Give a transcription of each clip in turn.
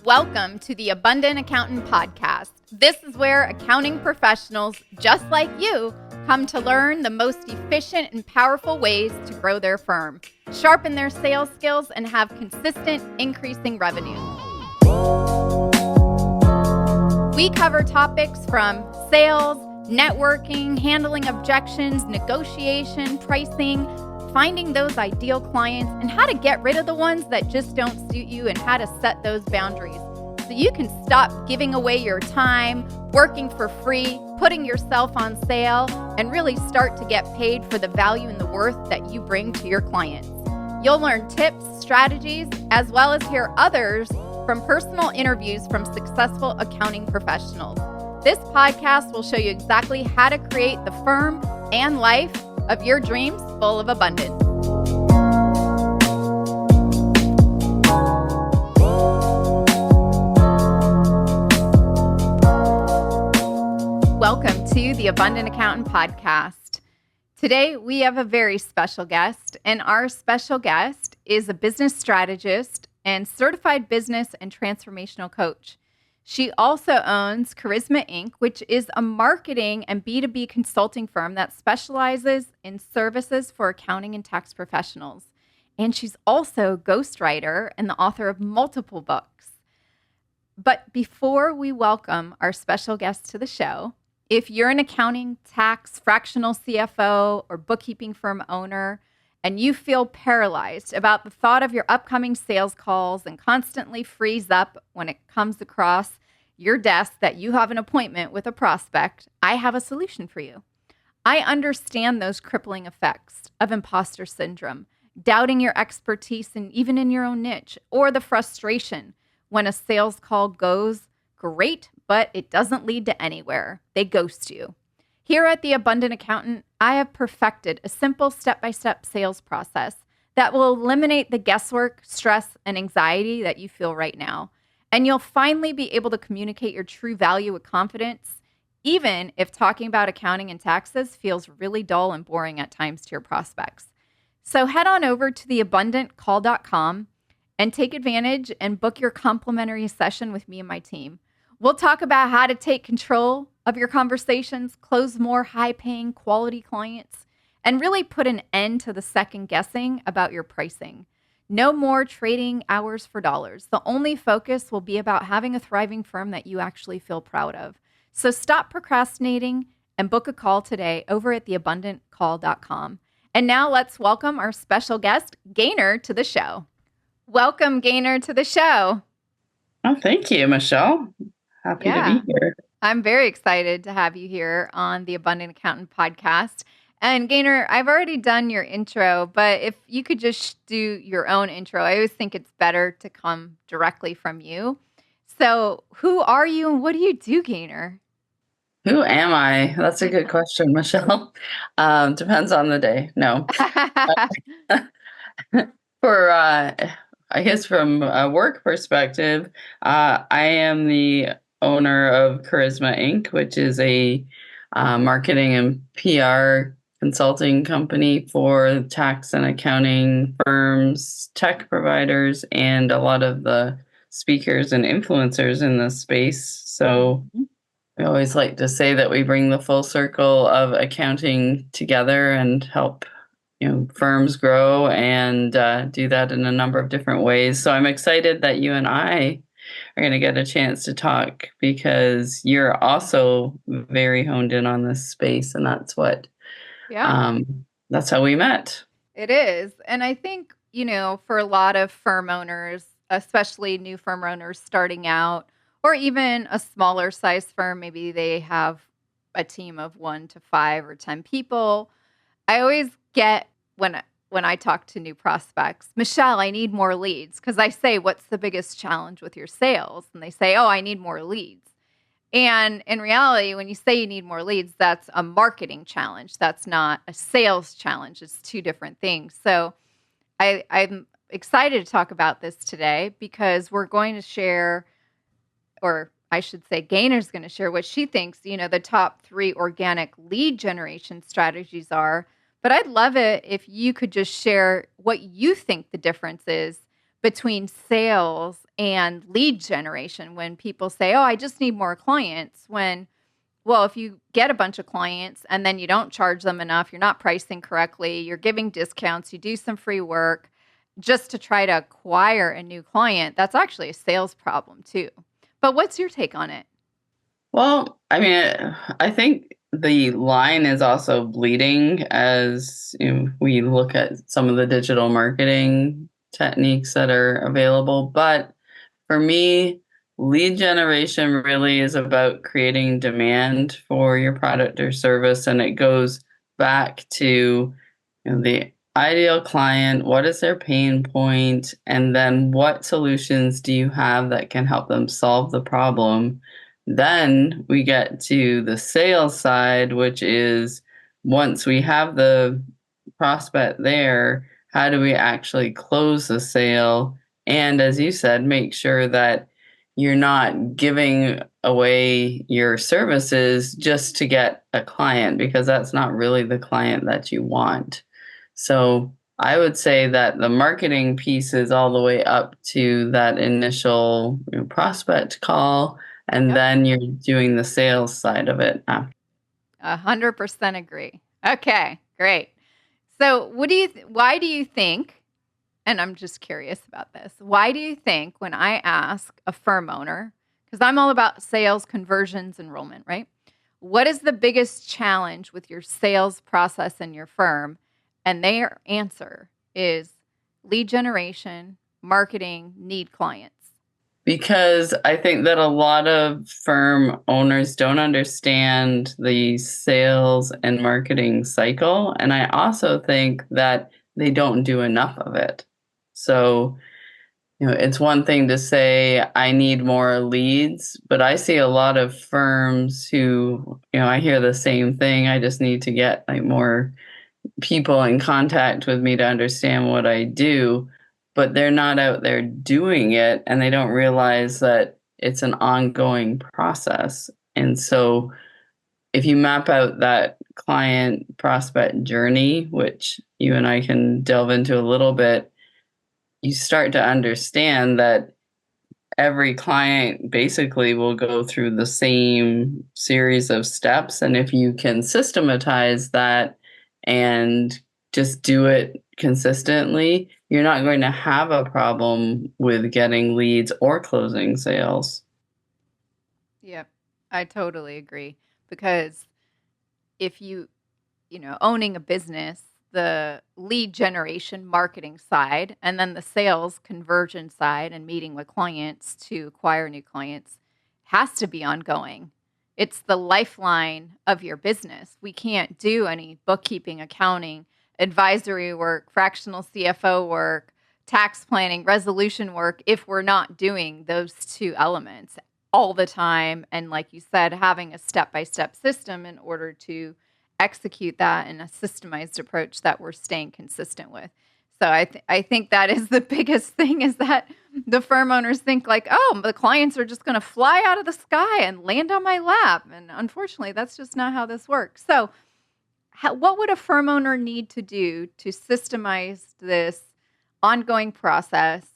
Welcome to the Abundant Accountant Podcast. This is where accounting professionals just like you come to learn the most efficient and powerful ways to grow their firm, sharpen their sales skills, and have consistent increasing revenue. We cover topics from sales, networking, handling objections, negotiation, pricing, finding those ideal clients, and how to get rid of the ones that just don't suit you and how to set those boundaries so you can stop giving away your time, working for free, putting yourself on sale, and really start to get paid for the value and the worth that you bring to your clients. You'll learn tips, strategies, as well as hear others from personal interviews from successful accounting professionals. This podcast will show you exactly how to create the firm and life of your dreams full of abundance. Welcome to the Abundant Accountant Podcast. Today, we have a very special guest, and our special guest is a business strategist and certified business and transformational coach. She also owns Charisma Inc., which is a marketing and B2B consulting firm that specializes in services for accounting and tax professionals. And she's also a ghostwriter and the author of multiple books. But before we welcome our special guest to the show, if you're an accounting, tax, fractional CFO, or bookkeeping firm owner, and you feel paralyzed about the thought of your upcoming sales calls and constantly freeze up when it comes across your desk that you have an appointment with a prospect, I have a solution for you. I understand those crippling effects of imposter syndrome, doubting your expertise and even in your own niche, or the frustration when a sales call goes great, but it doesn't lead to anywhere. They ghost you. Here at The Abundant Accountant, I have perfected a simple step-by-step sales process that will eliminate the guesswork, stress, and anxiety that you feel right now. And you'll finally be able to communicate your true value with confidence, even if talking about accounting and taxes feels really dull and boring at times to your prospects. So head on over to theabundantcall.com and take advantage and book your complimentary session with me and my team. We'll talk about how to take control of your conversations, close more high-paying quality clients, and really put an end to the second guessing about your pricing. No more trading hours for dollars. The only focus will be about having a thriving firm that you actually feel proud of. So stop procrastinating and book a call today over at theabundantcall.com. And now let's welcome our special guest, Gaynor, to the show. Welcome, Gaynor, to the show. Oh, thank you, Michelle. Happy to be here. I'm very excited to have you here on the Abundant Accountant Podcast. And Gaynor, I've already done your intro, but if you could just do your own intro, I always think it's better to come directly from you. So who are you and what do you do, Gaynor? Who am I? That's a good question, Michelle. Depends on the day. No. I guess from a work perspective, I am the owner of Charisma Inc., which is a marketing and PR consulting company for tax and accounting firms, tech providers, and a lot of the speakers and influencers in this space. So I always like to say that we bring the full circle of accounting together and help firms grow and do that in a number of different ways. So I'm excited that you and I are going to get a chance to talk because you're also very honed in on this space, and that's how we met. It is. And I think, for a lot of firm owners, especially new firm owners starting out, or even a smaller size firm, maybe they have a team of 1 to 5 or 10 people. I always get when I talk to new prospects, Michelle, I need more leads. Because I say, what's the biggest challenge with your sales? And they say, I need more leads. And in reality, when you say you need more leads, that's a marketing challenge. That's not a sales challenge. It's two different things. So I'm excited to talk about this today because we're going to share, or I should say Gaynor's going to share what she thinks, the top 3 organic lead generation strategies are. But I'd love it if you could just share what you think the difference is between sales and lead generation when people say, oh, I just need more clients. When, well, if you get a bunch of clients and then you don't charge them enough, you're not pricing correctly, you're giving discounts, you do some free work just to try to acquire a new client, that's actually a sales problem too. But what's your take on it? Well, I mean, I think the line is also bleeding as we look at some of the digital marketing techniques that are available. But for me, lead generation really is about creating demand for your product or service, and it goes back to the ideal client, what is their pain point, and then what solutions do you have that can help them solve the problem. Then we get to the sales side, which is once we have the prospect there, how do we actually close the sale? And as you said, make sure that you're not giving away your services just to get a client, because that's not really the client that you want. So I would say that the marketing piece is all the way up to that initial prospect call, and Yep. then you're doing the sales side of it. 100% agree. Okay, great. So, why do you think, and I'm just curious about this, why do you think when I ask a firm owner, because I'm all about sales, conversions, enrollment, right? What is the biggest challenge with your sales process in your firm? And their answer is lead generation, marketing, need clients. Because I think that a lot of firm owners don't understand the sales and marketing cycle. And I also think that they don't do enough of it. So, it's one thing to say, I need more leads, but I see a lot of firms who, I hear the same thing. I just need to get like more people in contact with me to understand what I do, but they're not out there doing it, and they don't realize that it's an ongoing process. And so if you map out that client prospect journey, which you and I can delve into a little bit, you start to understand that every client basically will go through the same series of steps. And if you can systematize that and just do it consistently, you're not going to have a problem with getting leads or closing sales. Yep, I totally agree. Because if owning a business, the lead generation marketing side, and then the sales conversion side and meeting with clients to acquire new clients has to be ongoing. It's the lifeline of your business. We can't do any bookkeeping, accounting, advisory work, fractional CFO work, tax planning, resolution work if we're not doing those two elements all the time. And like you said, having a step by step system in order to execute that in a systemized approach that we're staying consistent with. So I think that is the biggest thing, is that the firm owners think like, oh, the clients are just going to fly out of the sky and land on my lap. And unfortunately, that's just not how this works. So what would a firm owner need to do to systemize this ongoing process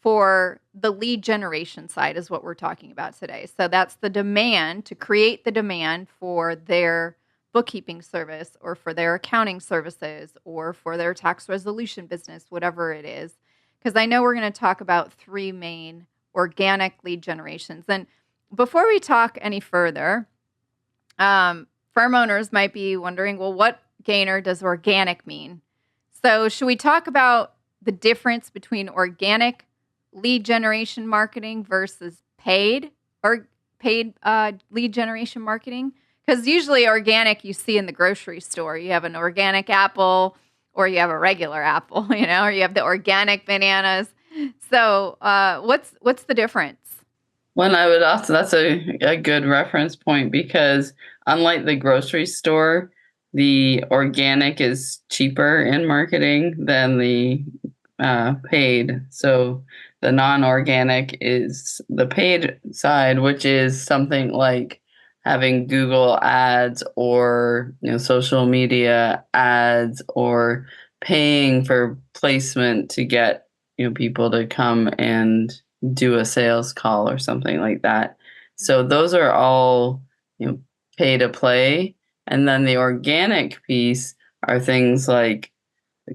for the lead generation side is what we're talking about today. So that's the demand, to create the demand for their bookkeeping service or for their accounting services or for their tax resolution business, whatever it is. Because I know we're going to talk about three main organic lead generations. And before we talk any further, firm owners might be wondering, well, what, Gaynor, does organic mean? So should we talk about the difference between organic lead generation marketing versus paid lead generation marketing? Because usually organic you see in the grocery store. You have an organic apple or you have a regular apple, or you have the organic bananas. So what's the difference? Well, I would also, that's a good reference point, because unlike the grocery store, the organic is cheaper in marketing than the paid. So the non-organic is the paid side, which is something like having Google ads or social media ads or paying for placement to get people to come and do a sales call or something like that. So those are all, you know, pay to play. And then the organic piece are things like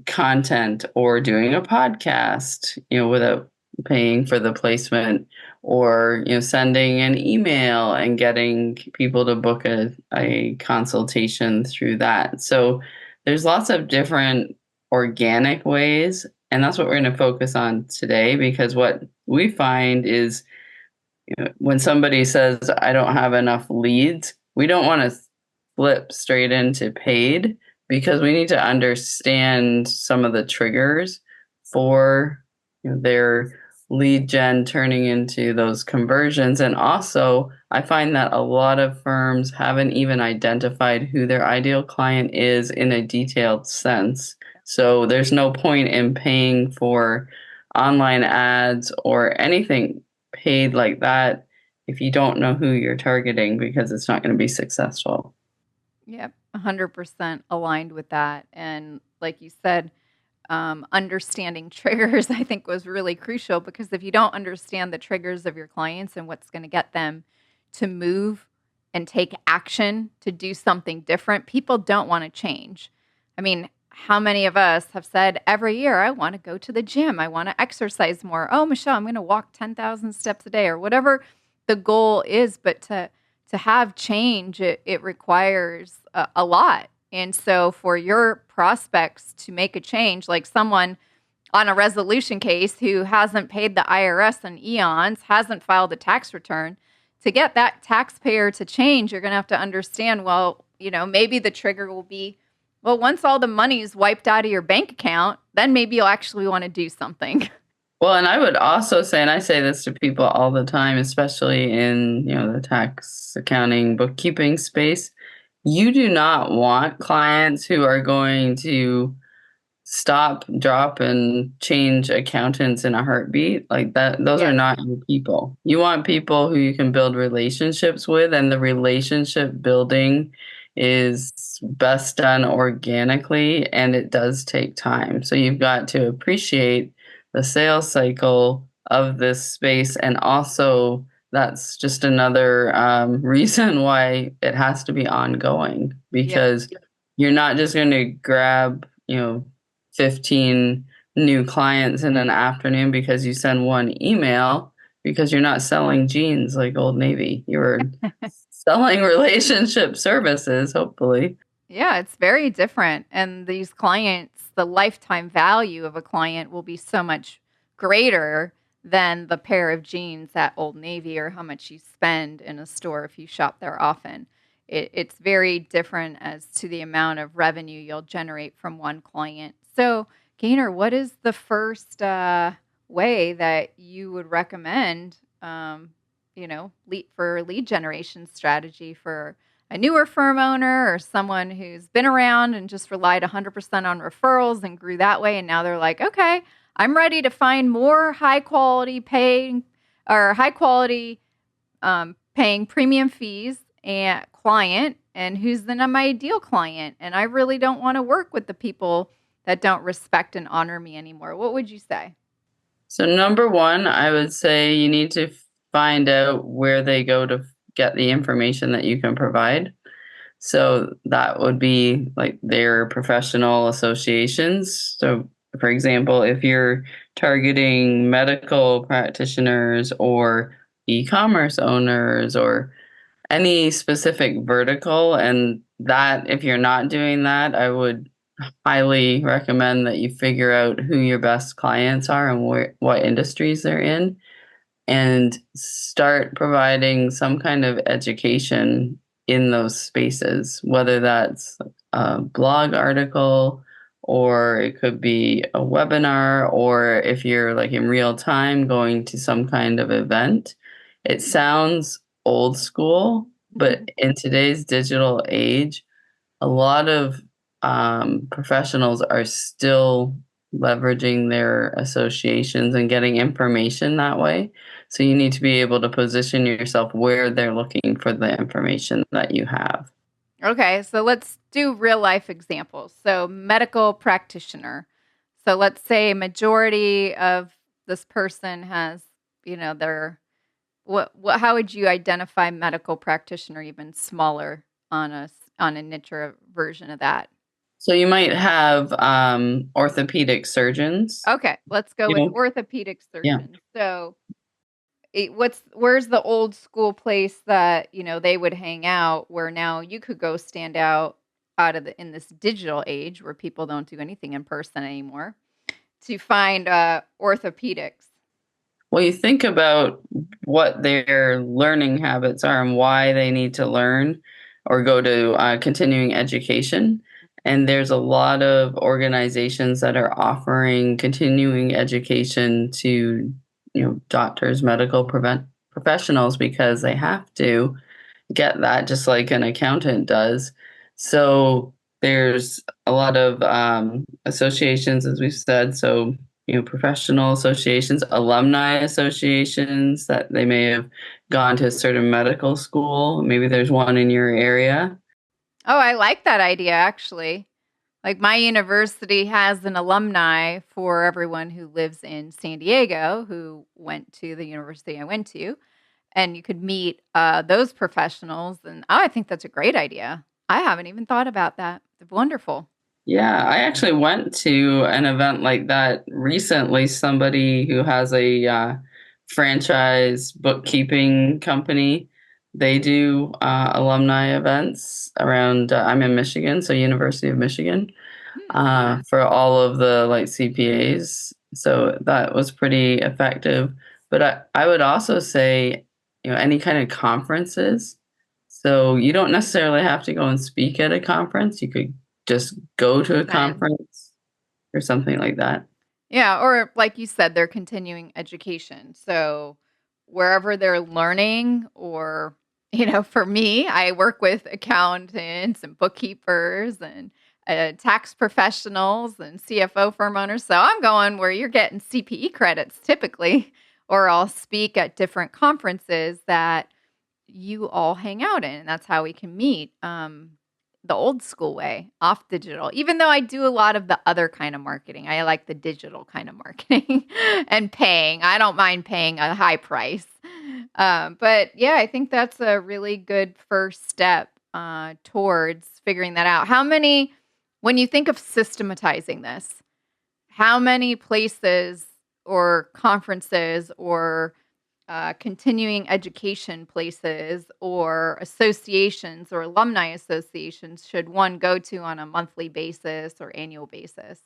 content or doing a podcast, without paying for the placement, or, sending an email and getting people to book a consultation through that. So there's lots of different organic ways. And that's what we're going to focus on today, because what we find is, when somebody says, I don't have enough leads, we don't want to flip straight into paid, because we need to understand some of the triggers for, their lead gen turning into those conversions. And also, I find that a lot of firms haven't even identified who their ideal client is in a detailed sense. So there's no point in paying for online ads or anything paid like that if you don't know who you're targeting, because it's not going to be successful. Yep, 100% aligned with that. And like you said, understanding triggers, I think, was really crucial, because if you don't understand the triggers of your clients and what's going to get them to move and take action to do something different, people don't want to change. I mean, how many of us have said every year, I want to go to the gym, I want to exercise more. Oh, Michelle, I'm going to walk 10,000 steps a day, or whatever the goal is. But to have change, it requires a lot. And so for your prospects to make a change, like someone on a resolution case who hasn't paid the IRS in eons, hasn't filed a tax return, to get that taxpayer to change, you're going to have to understand, well, maybe the trigger will be, well, once all the money is wiped out of your bank account, then maybe you'll actually want to do something. Well, and I would also say, and I say this to people all the time, especially in, the tax, accounting, bookkeeping space, you do not want clients who are going to stop, drop, and change accountants in a heartbeat. Like that, those are Yes. not your people. You want people who you can build relationships with, and the relationship building is best done organically, and it does take time. So you've got to appreciate the sales cycle of this space, and also that's just another reason why it has to be ongoing, Yep. because you're not just going to grab, 15 new clients in an afternoon because you send one email, because you're not selling jeans like Old Navy. You're selling relationship services, hopefully. Yeah, it's very different. And these clients, the lifetime value of a client will be so much greater than the pair of jeans at Old Navy, or how much you spend in a store if you shop there often. It's very different as to the amount of revenue you'll generate from one client. So, Gaynor, what is the first way that you would recommend, for lead generation strategy for a newer firm owner, or someone who's been around and just relied 100% on referrals and grew that way, and now they're like, okay, I'm ready to find more high quality paying premium fees and client, and who's then my ideal client, and I really don't want to work with the people that don't respect and honor me anymore. What would you say? So, number one, I would say you need to find out where they go to get the information that you can provide. So that would be like their professional associations. So, for example, if you're targeting medical practitioners or e-commerce owners or any specific vertical, and that if you're not doing that, I would highly recommend that you figure out who your best clients are and what industries they're in, and start providing some kind of education in those spaces, whether that's a blog article, or it could be a webinar, or if you're like in real time going to some kind of event. It sounds old school, but in today's digital age, a lot of professionals are still leveraging their associations and getting information that way. So you need to be able to position yourself where they're looking for the information that you have. Okay, so let's do real life examples. So, medical practitioner. So let's say majority of this person has, their what how would you identify medical practitioner even smaller on a niche or a version of that? So you might have orthopedic surgeons. Okay, let's go You with know, orthopedic yeah. surgeons. So where's the old school place that they would hang out where now you could go stand out of in this digital age where people don't do anything in person anymore to find orthopedics. Well, you think about what their learning habits are and why they need to learn or go to continuing education. And there's a lot of organizations that are offering continuing education to, doctors, medical professionals because they have to get that just like an accountant does. So there's a lot of associations, as we've said. So, professional associations, alumni associations that they may have gone to a certain medical school. Maybe there's one in your area. Oh, I like that idea actually. Like my university has an alumni for everyone who lives in San Diego who went to the university I went to, and you could meet those professionals. And I think that's a great idea. I haven't even thought about that. Wonderful. Yeah, I actually went to an event like that recently. Somebody who has a franchise bookkeeping company, they do alumni events around. I'm in Michigan, so University of Michigan, Hmm. for all of the like CPAs. So that was pretty effective. But I would also say, any kind of conferences. So you don't necessarily have to go and speak at a conference. You could just go to a Then, conference or something like that. yeah, or like you said, they're continuing education. So wherever they're learning, or, for me, I work with accountants and bookkeepers and tax professionals and CFO firm owners. So I'm going where you're getting CPE credits typically, or I'll speak at different conferences that you all hang out in. And that's how we can meet. The old school way, off digital. Even though I do a lot of the other kind of marketing, I like the digital kind of marketing and paying. I don't mind paying a high price. But yeah, I think that's a really good first step towards figuring that out. When you think of systematizing this, how many places or conferences or continuing education places or associations or alumni associations should one go to on a monthly basis or annual basis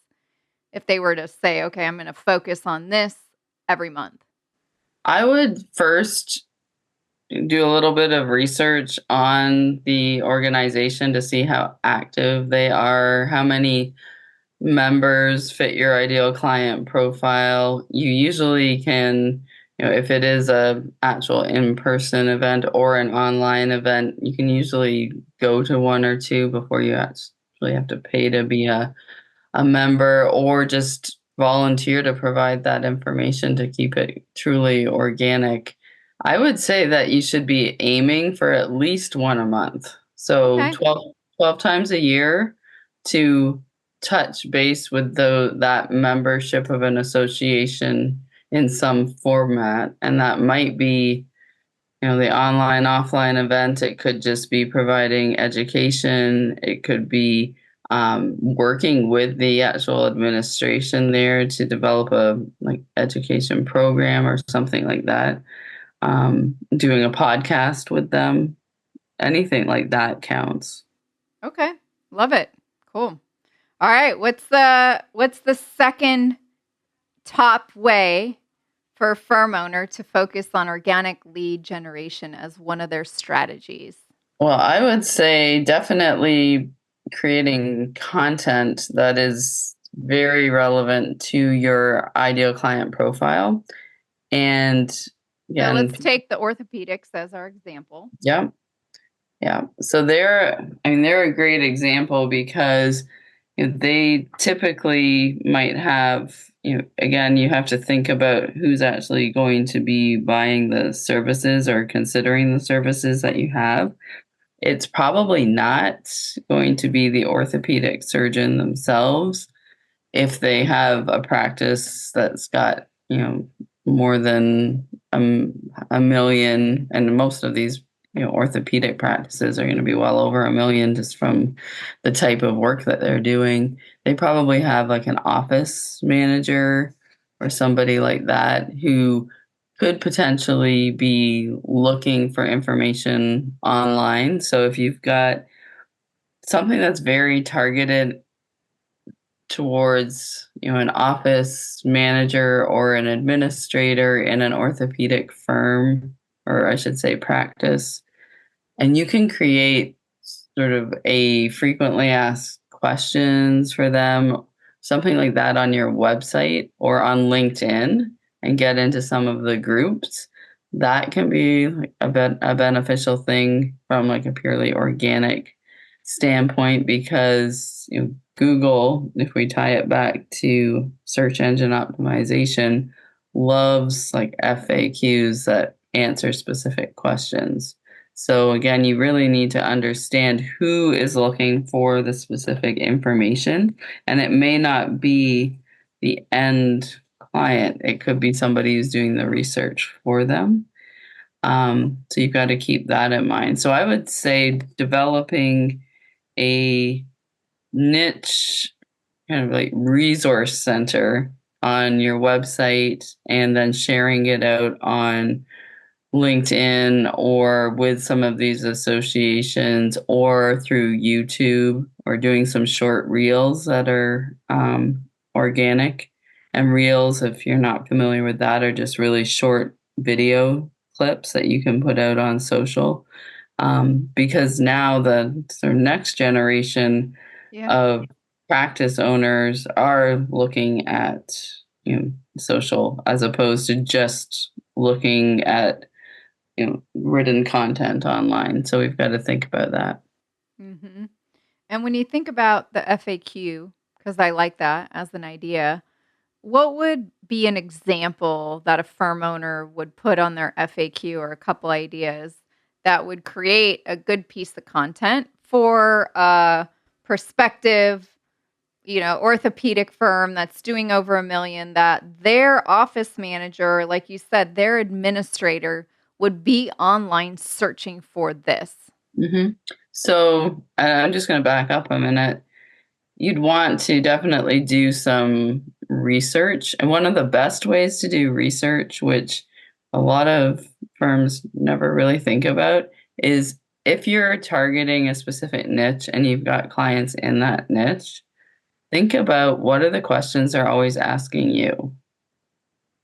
if they were to say, okay, I'm going to focus on this every month? I would first do a little bit of research on the organization to see how active they are, how many members fit your ideal client profile. You usually can, if it is a actual in-person event or an online event, you can usually go to one or two before you actually have to pay to be a member or just volunteer to provide that information to keep it truly organic. I would say that you should be aiming for at least one a month. So Okay. 12 times a year to touch base with that membership of an association in some format. And that might be, the online, offline event. It could just be providing education. It could be working with the actual administration there to develop a like education program or something like that. Doing a podcast with them, anything like that counts. Okay. Love it. Cool. All right. What's the second top way for a firm owner to focus on organic lead generation as one of their strategies? Well, I would say definitely creating content that is very relevant to your ideal client profile. And So again, let's take the orthopedics as our example. yeah, yeah. So they're a great example because they typically might have, again, you have to think about who's actually going to be buying the services or considering the services that you have. It's probably not going to be the orthopedic surgeon themselves. if they have a practice that's got, more than a million, and most of these, orthopedic practices are going to be well over a million just from the type of work that they're doing. They probably have like an office manager or somebody like that who could potentially be looking for information online. So if you've got something that's very targeted towards, an office manager or an administrator in an orthopedic firm, or I should say practice, and you can create sort of a frequently asked questions for them, something like that on your website or on LinkedIn, and get into some of the groups. That can be like a beneficial thing from like a purely organic standpoint, because Google, if we tie it back to search engine optimization, loves like FAQs that answer specific questions. So again, you really need to understand who is looking for the specific information, and it may not be the end client. It could be somebody who's doing the research for them. So you've got to keep that in mind. So I would say developing a niche kind of like resource center on your website and then sharing it out on LinkedIn or with some of these associations or through YouTube, or doing some short reels that are organic. And reels, if you're not familiar with that, are just really short video clips that you can put out on social. Because now the sort of next generation Yeah. of practice owners are looking at, social, as opposed to just looking at, written content online. So we've got to think about that. hmm And when you think about the FAQ, because I like that as an idea, what would be an example that a firm owner would put on their FAQ, or a couple ideas that would create a good piece of content for a prospective, orthopedic firm that's doing over a million, that their office manager, like you said, their administrator would be online searching for this? hmm So I'm just going to back up a minute. You'd want to definitely do some research. And one of the best ways to do research, which a lot of firms never really think about, is if you're targeting a specific niche and you've got clients in that niche, think about what are the questions they're always asking you.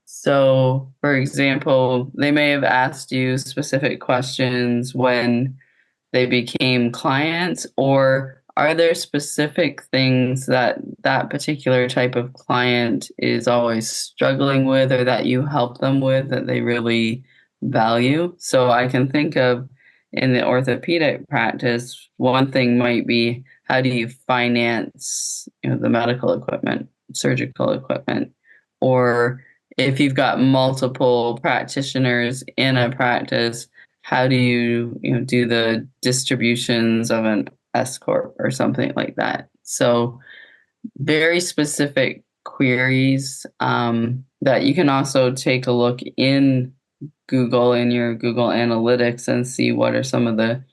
So, for example, they may have asked you specific questions when they became clients, or are there specific things that that particular type of client is always struggling with, or that you help them with, that they really value? So I can think of, in the orthopedic practice, one thing might be, how do you finance, the medical equipment, surgical equipment? Or if you've got multiple practitioners in a practice, how do you, do the distributions of an S corp or something like that? So very specific queries, that you can also take a look in Google, in your Google Analytics, and see what are some of the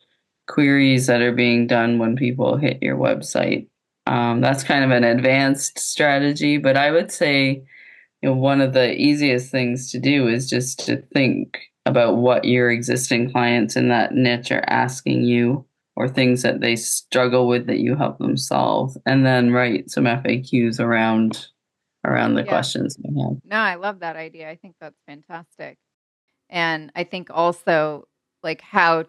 queries that are being done when people hit your website. That's kind of an advanced strategy, but I would say, one of the easiest things to do is just to think about what your existing clients in that niche are asking you, or things that they struggle with that you help them solve, and then write some FAQs around the Yeah. questions they have. No, I love that idea. I think that's fantastic. And I think also, like, how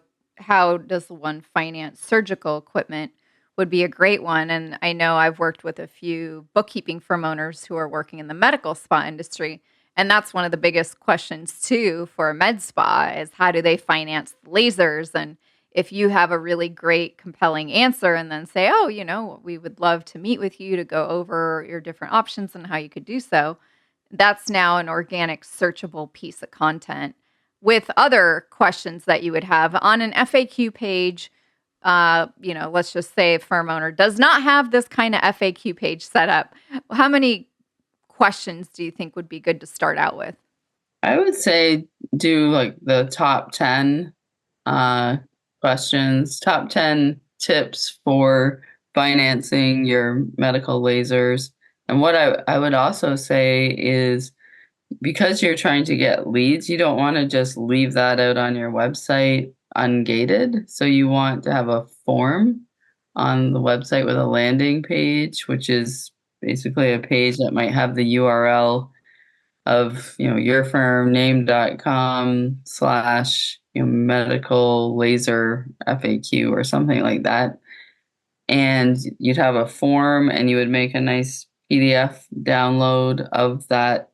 does one finance surgical equipment would be a great one. And I know I've worked with a few bookkeeping firm owners who are working in the medical spa industry. And that's one of the biggest questions too for a med spa, is how do they finance lasers? And if you have a really great, compelling answer, and then say, oh, we would love to meet with you to go over your different options and how you could do so, that's now an organic, searchable piece of content with other questions that you would have on an FAQ page. let's just say a firm owner does not have this kind of FAQ page set up, how many questions do you think would be good to start out with? I would say do like the top 10 uh, questions, top 10 tips for financing your medical lasers. And what I would also say is because you're trying to get leads, you don't want to just leave that out on your website ungated. So you want to have a form on the website with a landing page, which is basically a page that might have the URL of your firm name.com/ medical laser FAQ or something like that. And you'd have a form and you would make a nice PDF download of that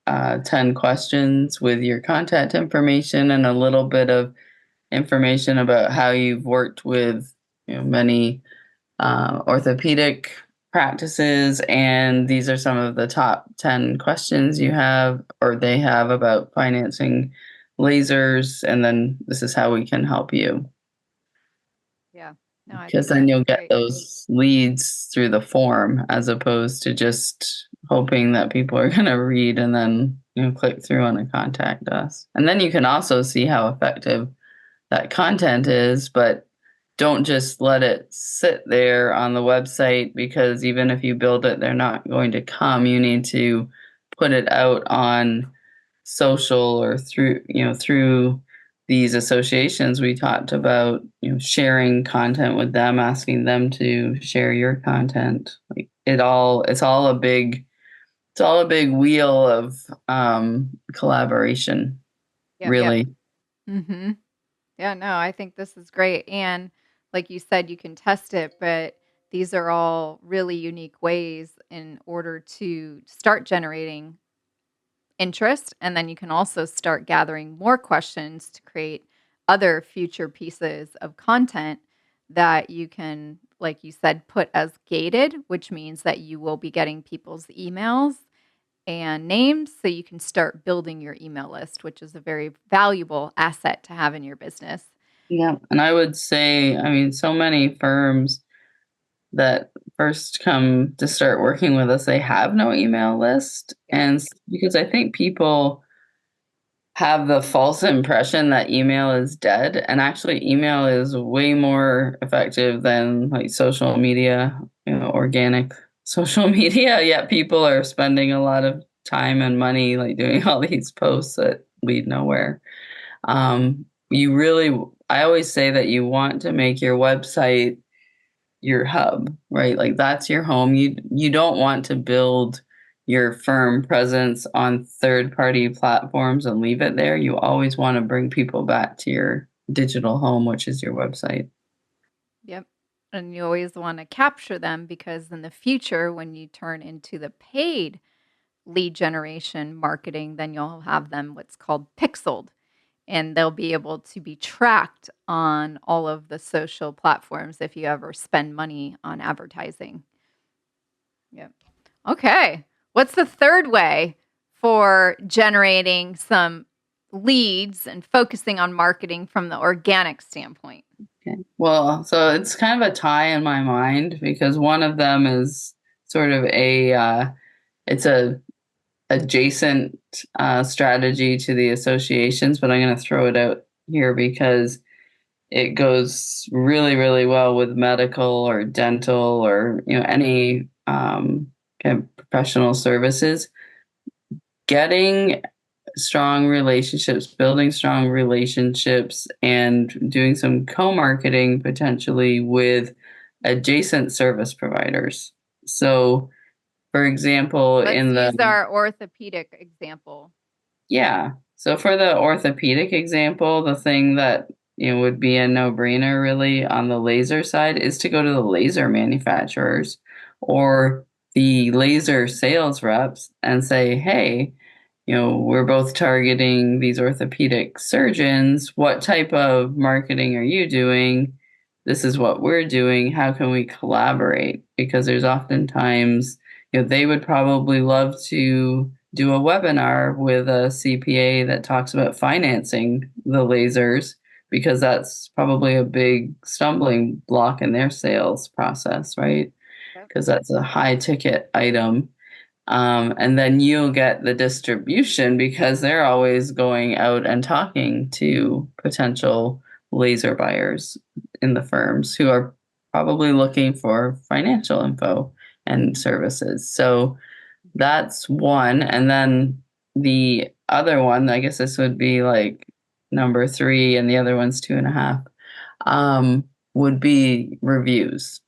10 questions with your contact information and a little bit of information about how you've worked with many orthopedic practices, and these are some of the top 10 questions you have or they have about financing lasers, and then this is how we can help you. Yeah. No, I Because think then that's you'll get great. those leads through the form as opposed to just hoping that people are going to read and then click through on a contact us. And then you can also see how effective that content is, but don't just let it sit there on the website, because even if you build it, they're not going to come. You need to put it out on social or through these associations we talked about, sharing content with them, asking them to share your content. Like it's all a big wheel of collaboration, Yep. Yep. really. Mm-hmm. Yeah, no, I think this is great. And like you said, you can test it, but these are all really unique ways in order to start generating interest. And then you can also start gathering more questions to create other future pieces of content that you can, like you said, put as gated, which means that you will be getting people's emails and names so you can start building your email list, which is a very valuable asset to have in your business. Yeah. And I would say, I mean, so many firms that first come to start working with us, they have no email list. Yep. And because I think people have the false impression that email is dead, and actually email is way more effective than like social media, organic social media, yet people are spending a lot of time and money like doing all these posts that lead nowhere. You really, I always say that you want to make your website your hub, right? Like that's your home. You don't want to build your firm presence on third-party platforms and leave it there. You always want to bring people back to your digital home, which is your website. Yep. And you always want to capture them because in the future, when you turn into the paid lead generation marketing, then you'll have them what's called pixeled, and they'll be able to be tracked on all of the social platforms if you ever spend money on advertising. Yep. Okay. What's the third way for generating some leads and focusing on marketing from the organic standpoint? Okay. Well, so it's kind of a tie in my mind because one of them is sort of it's a adjacent strategy to the associations, but I'm going to throw it out here because it goes really, really well with medical or dental or any kind of professional services. Getting strong relationships, building strong relationships, and doing some co-marketing potentially with adjacent service providers. So, for example, Let's in the use our orthopedic example. yeah. So for the orthopedic example, the thing that would be a no-brainer really on the laser side is to go to the laser manufacturers or the laser sales reps and say, "Hey, we're both targeting these orthopedic surgeons. What type of marketing are you doing? This is what we're doing. How can we collaborate?" Because there's oftentimes, they would probably love to do a webinar with a CPA that talks about financing the lasers, because that's probably a big stumbling block in their sales process, right? Yep. Because that's a high ticket item. And then you'll get the distribution because they're always going out and talking to potential laser buyers in the firms who are probably looking for financial info and services. So that's one. And then the other one, I guess this would be like number three, and the other one's 2.5, would be reviews,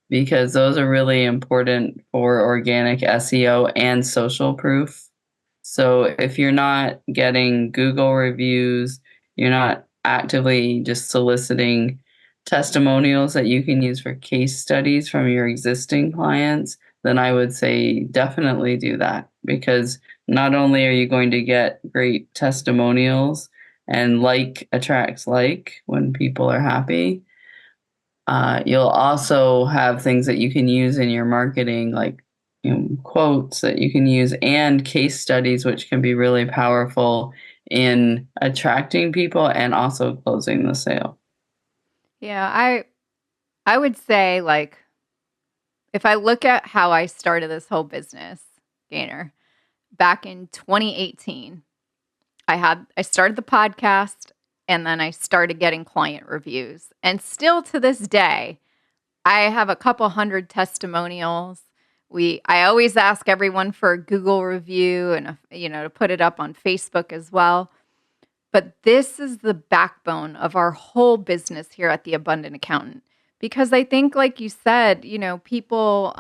because those are really important for organic SEO and social proof. So if you're not getting Google reviews, you're not actively just soliciting testimonials that you can use for case studies from your existing clients, then I would say definitely do that, because not only are you going to get great testimonials, and like attracts like when people are happy, you'll also have things that you can use in your marketing, like quotes that you can use, and case studies, which can be really powerful in attracting people and also closing the sale. Yeah, I would say, like, if I look at how I started this whole business, Gaynor, back in 2018, I started the podcast, and then I started getting client reviews. And still to this day, I have a couple hundred testimonials. I always ask everyone for a Google review and to put it up on Facebook as well. But this is the backbone of our whole business here at the Abundant Accountant. Because I think, like you said, people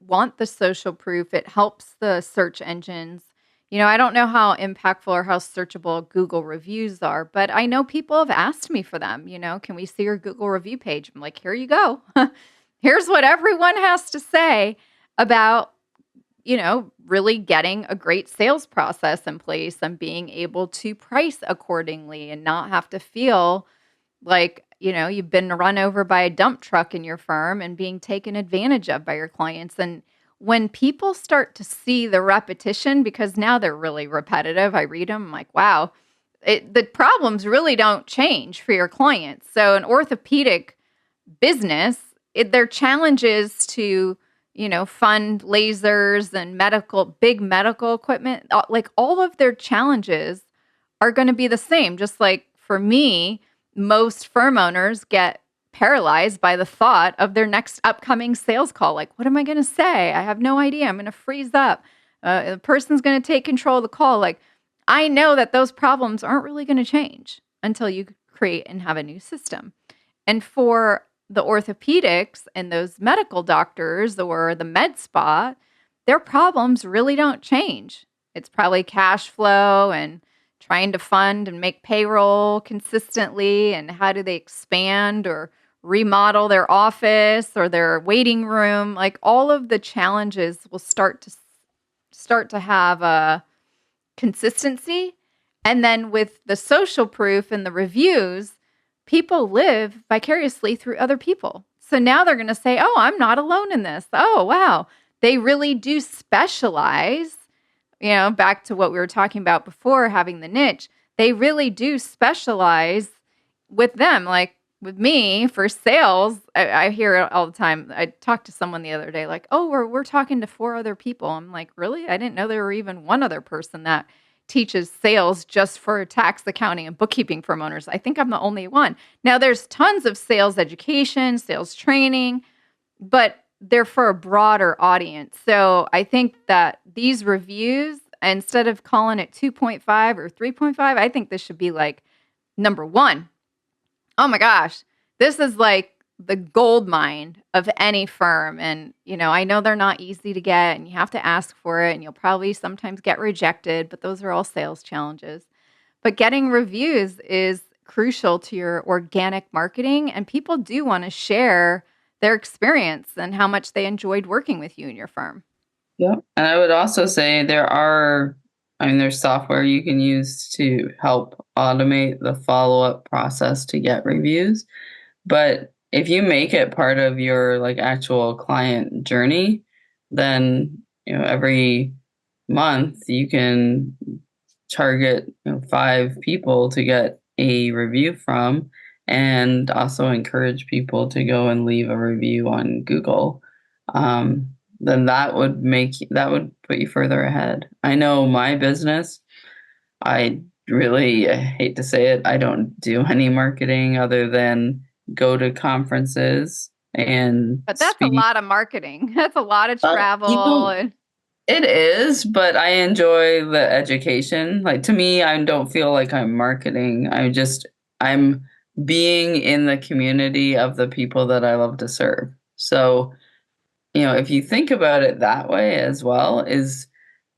want the social proof. It helps the search engines. I don't know how impactful or how searchable Google reviews are, but I know people have asked me for them. Can we see your Google review page? I'm like, here you go. Here's what everyone has to say about, really getting a great sales process in place and being able to price accordingly and not have to feel like, you've been run over by a dump truck in your firm and being taken advantage of by your clients. And when people start to see the repetition, because now they're really repetitive, I read them, I'm like, wow, the problems really don't change for your clients. So an orthopedic business, their challenge is to, fund lasers and big medical equipment. Like, all of their challenges are going to be the same. Just like for me, most firm owners get paralyzed by the thought of their next upcoming sales call. Like, what am I going to say? I have no idea. I'm going to freeze up. The person's going to take control of the call. Like, I know that those problems aren't really going to change until you create and have a new system. And for the orthopedics and those medical doctors or the med spa, their problems really don't change. It's probably cash flow and trying to fund and make payroll consistently, and how do they expand or remodel their office or their waiting room. Like, all of the challenges will start to have a consistency. And then with the social proof and the reviews, people live vicariously through other people. So now they're going to say, oh, I'm not alone in this. Oh, wow. They really do specialize. Back to what we were talking about before, having the niche, they really do specialize with them. Like with me for sales, I hear it all the time. I talked to someone the other day, like, oh, we're talking to 4 other people. I'm like, really? I didn't know there were even one other person that teaches sales just for tax, accounting, and bookkeeping firm owners. I think I'm the only one. Now, there's tons of sales education, sales training, but they're for a broader audience. So I think that these reviews, instead of calling it 2.5 or 3.5, I think this should be like number 1. Oh my gosh, this is like the gold mine of any firm. And, I know they're not easy to get and you have to ask for it and you'll probably sometimes get rejected, but those are all sales challenges. But getting reviews is crucial to your organic marketing, and people do want to share their experience and how much they enjoyed working with you in your firm. Yeah. And I would also say there's software you can use to help automate the follow-up process to get reviews. But if you make it part of your like actual client journey, then every month you can target 5 people to get a review from, and also encourage people to go and leave a review on Google, um, then that would put you further ahead. I know my business, I really hate to say it, I don't do any marketing other than go to conferences and But that's a speak. lot of marketing. That's a lot of You travel know, and it is, but I enjoy the education. Like to me, I don't feel like I'm marketing. I'm being in the community of the people that I love to serve. So, if you think about it that way as well,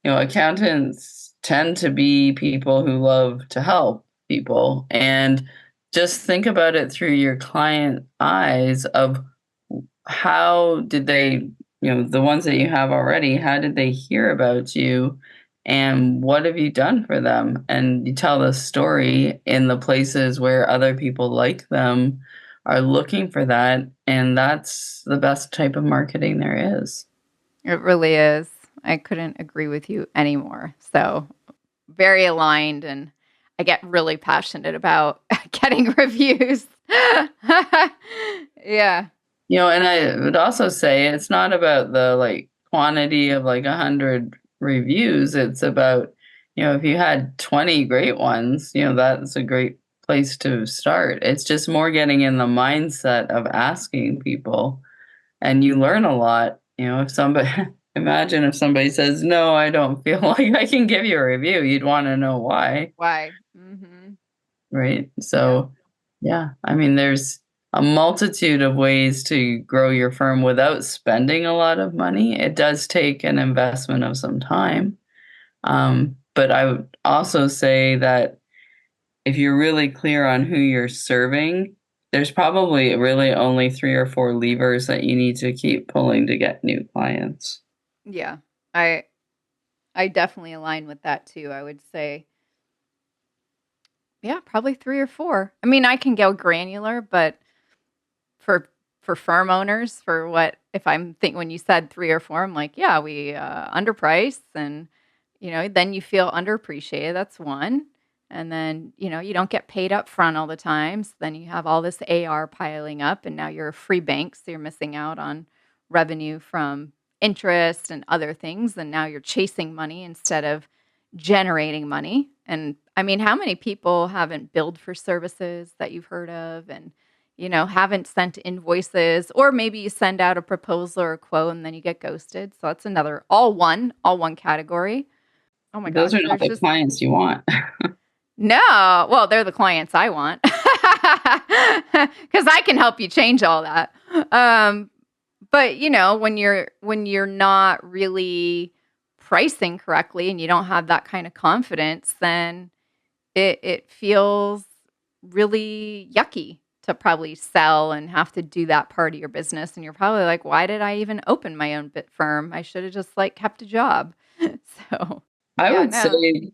accountants tend to be people who love to help people. And just think about it through your client eyes of how did they, the ones that you have already, how did they hear about you? And what have you done for them? And you tell the story in the places where other people like them are looking for that. And that's the best type of marketing there is. it really is. I couldn't agree with you anymore. So, very aligned, and I get really passionate about getting reviews. Yeah. And I would also say it's not about the like quantity of like 100 reviews. It's about, if you had 20 great ones, that's a great place to start. It's just more getting in the mindset of asking people, and you learn a lot. If somebody, imagine if somebody says, no, I don't feel like I can give you a review, you'd want to know why. Why? Mhm. Right. Yeah. So, yeah, I mean, there's a multitude of ways to grow your firm without spending a lot of money. It does take an investment of some time. But I would also say that if you're really clear on who you're serving, there's probably really only 3 or 4 levers that you need to keep pulling to get new clients. Yeah. I I definitely align with that too. I would say, yeah, probably 3 or 4. I mean, I can go granular, but for for firm owners, for what if I'm think when you said 3 or 4, I'm like, yeah, we underprice, and then you feel underappreciated. That's one. And then, you don't get paid up front all the time. So then you have all this AR piling up, and now you're a free bank, so you're missing out on revenue from interest and other things, and now you're chasing money instead of generating money. And I mean, how many people haven't billed for services that you've heard of, and haven't sent invoices, or maybe you send out a proposal or a quote and then you get ghosted. So that's another all one category. Oh my Those gosh, are not there's the just clients you want. no. Well, they're the clients I want because I can help you change all that. Um, but when you're not really pricing correctly and you don't have that kind of confidence, then it feels really yucky to probably sell and have to do that part of your business. And you're probably like, why did I even open my own bit firm? I should have just like kept a job. So I yeah, would no. say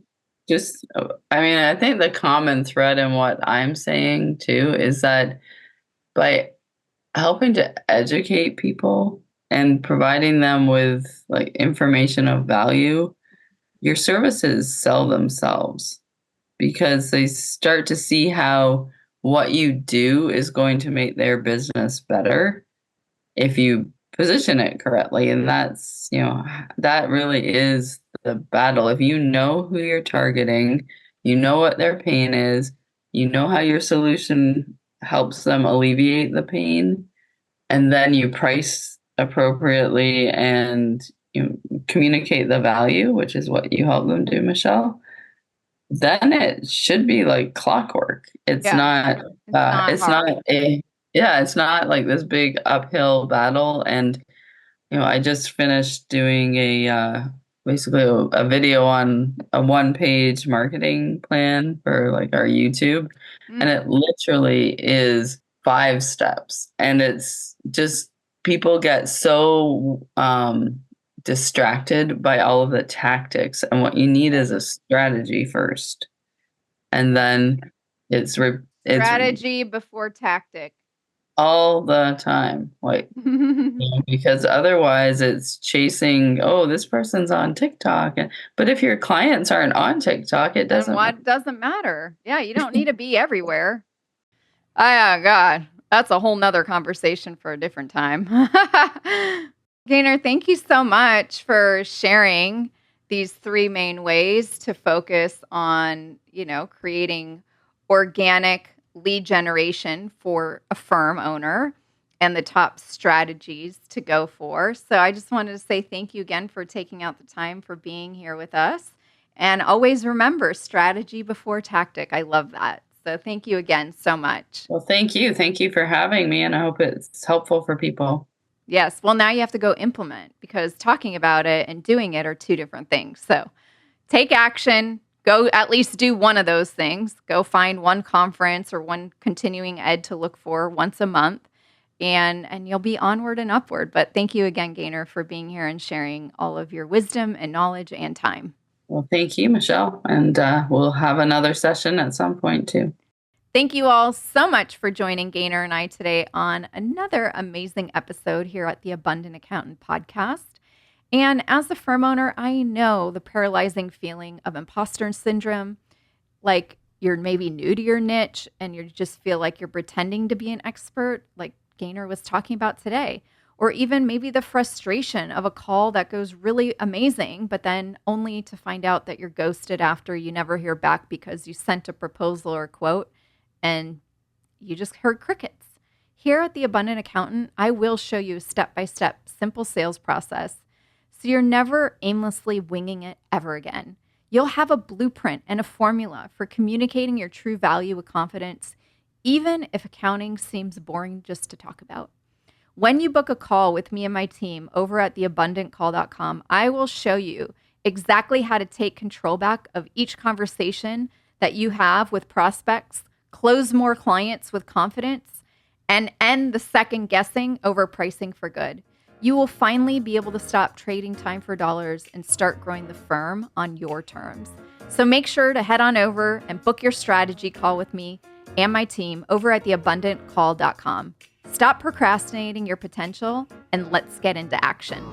I mean, I think the common thread in what I'm saying too is that by helping to educate people and providing them with like information of value, your services sell themselves because they start to see how what you do is going to make their business better if you position it correctly. And that really is the battle. If you know who you're targeting, you know what their pain is, you know how your solution helps them alleviate the pain, and then you price appropriately and you communicate the value, which is what you help them do, Michelle, then it should be like clockwork. It's Yeah, not it's not it's not hard. a yeah, it's not like this big uphill battle. And I just finished doing basically a video on a one-page marketing plan for like our YouTube, and Mm, it literally is 5 steps, and it's just people get so distracted by all of the tactics, and what you need yeah. is a strategy first, and then it's Strategy before tactic. all the time. Because otherwise it's chasing, oh, this person's on TikTok. But if your clients aren't on TikTok, it And doesn't matter. what doesn't matter? Yeah, you don't need to be everywhere. Oh, God. That's a whole nother conversation for a different time. Gaynor, thank you so much for sharing these 3 main ways to focus on, creating organic lead generation for a firm owner and the top strategies to go for. So I just wanted to say thank you again for taking out the time for being here with us. And always remember, strategy before tactic. I love that. So thank you again so much. Well, thank you. Thank you for having me, and I hope it's helpful for people. Yes. Well, now you have to go implement, because talking about it and doing it are 2 different things. So take action. Go at least do one of those things. Go find one conference or one continuing ed to look for once a month, and you'll be onward and upward. But thank you again, Gaynor, for being here and sharing all of your wisdom and knowledge and time. Well, thank you, Michelle. And we'll have another session at some point too. Thank you all so much for joining Gaynor and I today on another amazing episode here at the Abundant Accountant podcast. And as a firm owner, I know the paralyzing feeling of imposter syndrome, like you're maybe new to your niche and you just feel like you're pretending to be an expert, like Gaynor was talking about today. Or even maybe the frustration of a call that goes really amazing, but then only to find out that you're ghosted after you never hear back because you sent a proposal or quote and you just heard crickets. Here at the Abundant Accountant, I will show you a step-by-step simple sales process so you're never aimlessly winging it ever again. You'll have a blueprint and a formula for communicating your true value with confidence, even if accounting seems boring just to talk about. When you book a call with me and my team over at theabundantcall.com, I will show you exactly how to take control back of each conversation that you have with prospects, close more clients with confidence, and end the second guessing over pricing for good. You will finally be able to stop trading time for dollars and start growing the firm on your terms. So make sure to head on over and book your strategy call with me and my team over at theabundantcall.com. Stop procrastinating your potential and let's get into action.